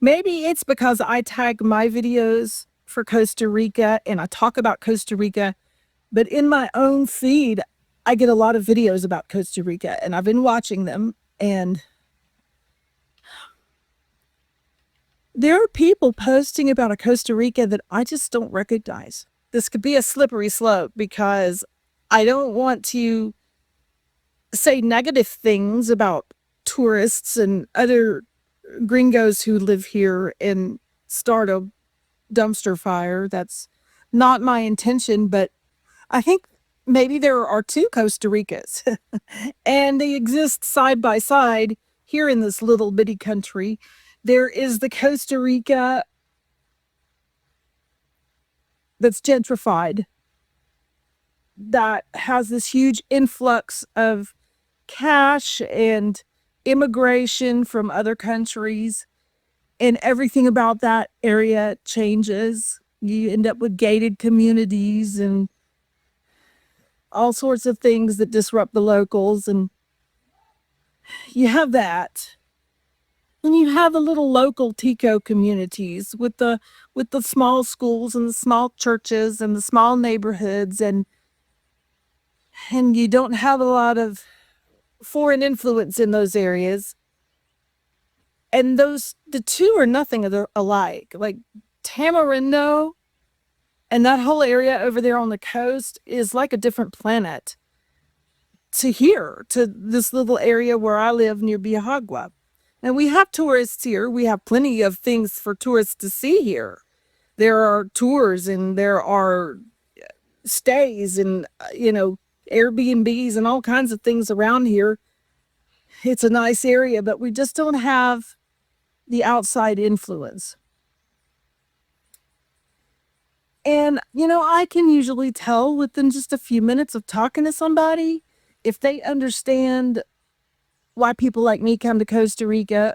Maybe it's because I tag my videos for Costa Rica and I talk about Costa Rica, but in my own feed, I get a lot of videos about Costa Rica and I've been watching them. And there are people posting about a Costa Rica that I just don't recognize. This could be a slippery slope because I don't want to say negative things about tourists and other gringos who live here and start a dumpster fire. That's not my intention, but I think maybe there are two Costa Ricas and they exist side by side here in this little bitty country. There is the Costa Rica that's gentrified, that has this huge influx of cash and immigration from other countries, and everything about that area changes. You end up with gated communities and all sorts of things that disrupt the locals, and you have that. And you have the little local Tico communities with the small schools and the small churches and the small neighborhoods, and you don't have a lot of foreign influence in those areas. And the two are nothing alike. Like Tamarindo and that whole area over there on the coast is like a different planet to here, to this little area where I live near Biahagua. And we have tourists here. We have plenty of things for tourists to see here. There are tours and there are stays and, Airbnbs and all kinds of things around here. It's a nice area, but we just don't have the outside influence. And, I can usually tell within just a few minutes of talking to somebody if they understand why people like me come to Costa Rica.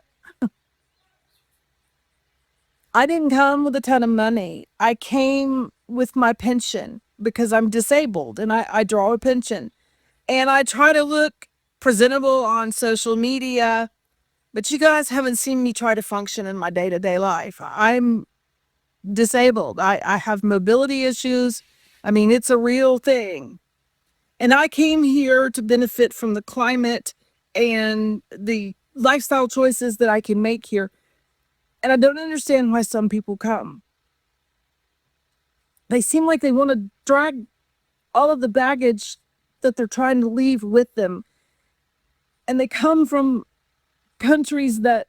I didn't come with a ton of money. I came with my pension because I'm disabled and I draw a pension. And I try to look presentable on social media, but you guys haven't seen me try to function in my day-to-day life. I'm disabled. I have mobility issues. I mean, it's a real thing. And I came here to benefit from the climate and the lifestyle choices that I can make here. And I don't understand why some people come. They seem like they want to drag all of the baggage that they're trying to leave with them. And they come from countries that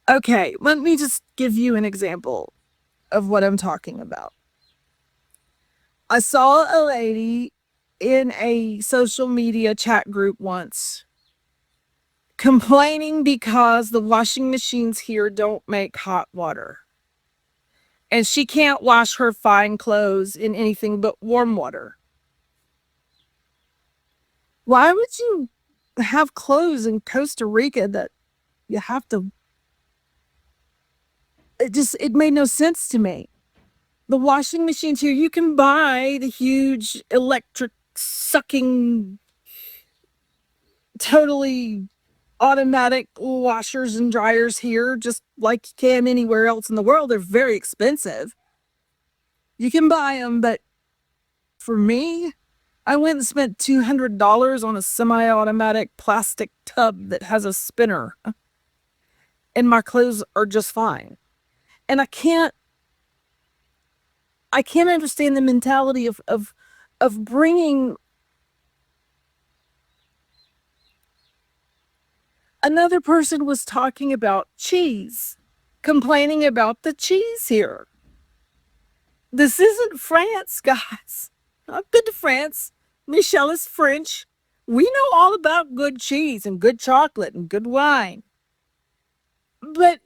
okay, let me just give you an example of what I'm talking about. I saw a lady in a social media chat group once complaining because the washing machines here don't make hot water. And she can't wash her fine clothes in anything but warm water. Why would you have clothes in Costa Rica that you have to? It made no sense to me. The washing machines here, you can buy the huge electric sucking, totally automatic washers and dryers here, just like you can anywhere else in the world. They're very expensive. You can buy them, but for me, I went and spent $200 on a semi-automatic plastic tub that has a spinner, and my clothes are just fine. And I can't understand the mentality of bringing. Another person was talking about cheese, complaining about the cheese here. This isn't France, guys. I've been to France. Michel is French. We know all about good cheese and good chocolate and good wine. But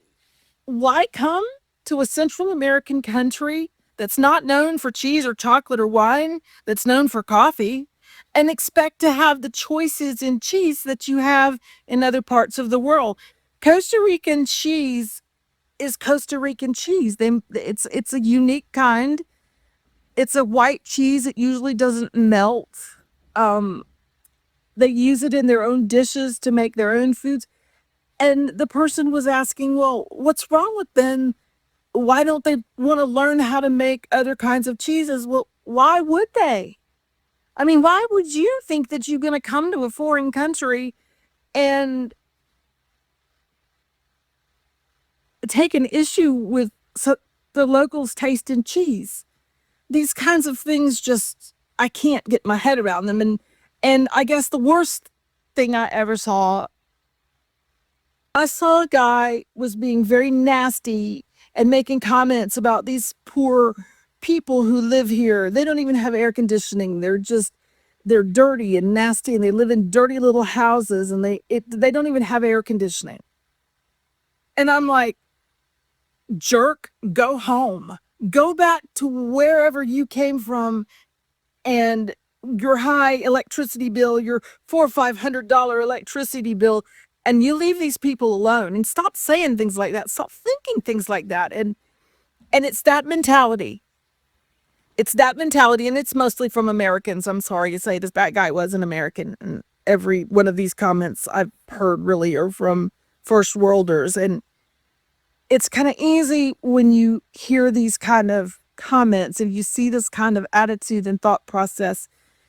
why come to a Central American country that's not known for cheese or chocolate or wine, that's known for coffee, and expect to have the choices in cheese that you have in other parts of the world? Costa Rican cheese is Costa Rican cheese. It's a unique kind. It's a white cheese. It usually doesn't melt. They use it in their own dishes to make their own foods. And the person was asking, well, what's wrong with them? Why don't they want to learn how to make other kinds of cheeses? Well, why would they? I mean, why would you think that you're going to come to a foreign country and take an issue with the locals' taste in cheese? These kinds of things just, I can't get my head around them. And I guess the worst thing I ever saw, I saw a guy was being very nasty and making comments about these poor people who live here. They don't even have air conditioning. They're dirty and nasty, and they live in dirty little houses, and they don't even have air conditioning. And I'm like, jerk, go home. Go back to wherever you came from, and your high electricity bill, your $400 or $500 electricity bill, and you leave these people alone, and stop saying things like that. Stop thinking things like that. And it's that mentality. It's that mentality, and it's mostly from Americans. I'm sorry to say this, that guy was an American, and every one of these comments I've heard really are from first worlders. And it's kind of easy when you hear these kind of comments and you see this kind of attitude and thought process.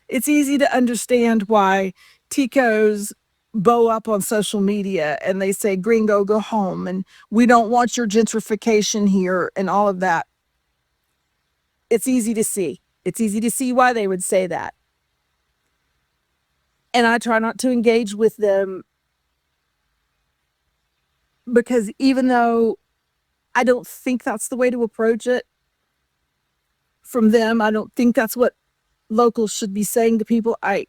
It's easy to understand why Ticos bow up on social media and they say, Gringo, go home, and we don't want your gentrification here and all of that. It's easy to see. It's easy to see why they would say that. And I try not to engage with them, because even though I don't think that's the way to approach it from them, I don't think that's what locals should be saying to people. I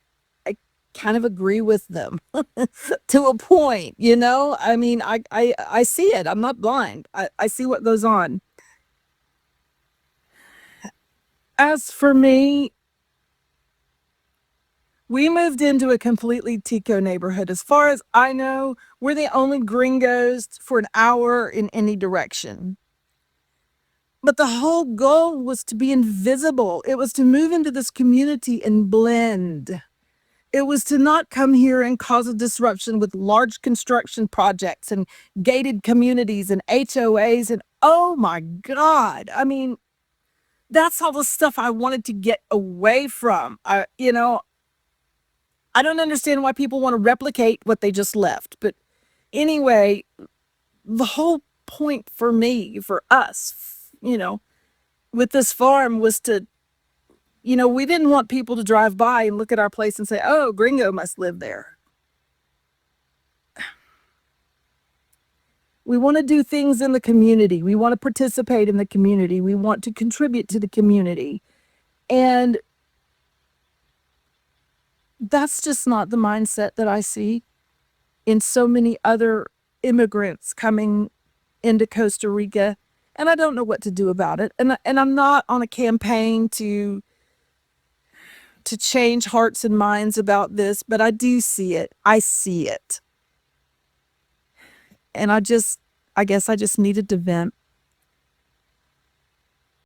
kind of agree with them to a point, you know? I mean, I see it. I'm not blind. I see what goes on. As for me, we moved into a completely Tico neighborhood. As far as I know, we're the only gringos for an hour in any direction. But the whole goal was to be invisible. It was to move into this community and blend. It was to not come here and cause a disruption with large construction projects and gated communities and HOAs. And oh my God, I mean, that's all the stuff I wanted to get away from. I don't understand why people want to replicate what they just left. But anyway, the whole point for me, for us, with this farm was to, we didn't want people to drive by and look at our place and say, oh, Gringo must live there. We want to do things in the community. We want to participate in the community. We want to contribute to the community. And that's just not the mindset that I see in so many other immigrants coming into Costa Rica. And I don't know what to do about it. And I'm not on a campaign to change hearts and minds about this, but I do see it. I see it. And I guess I just needed to vent.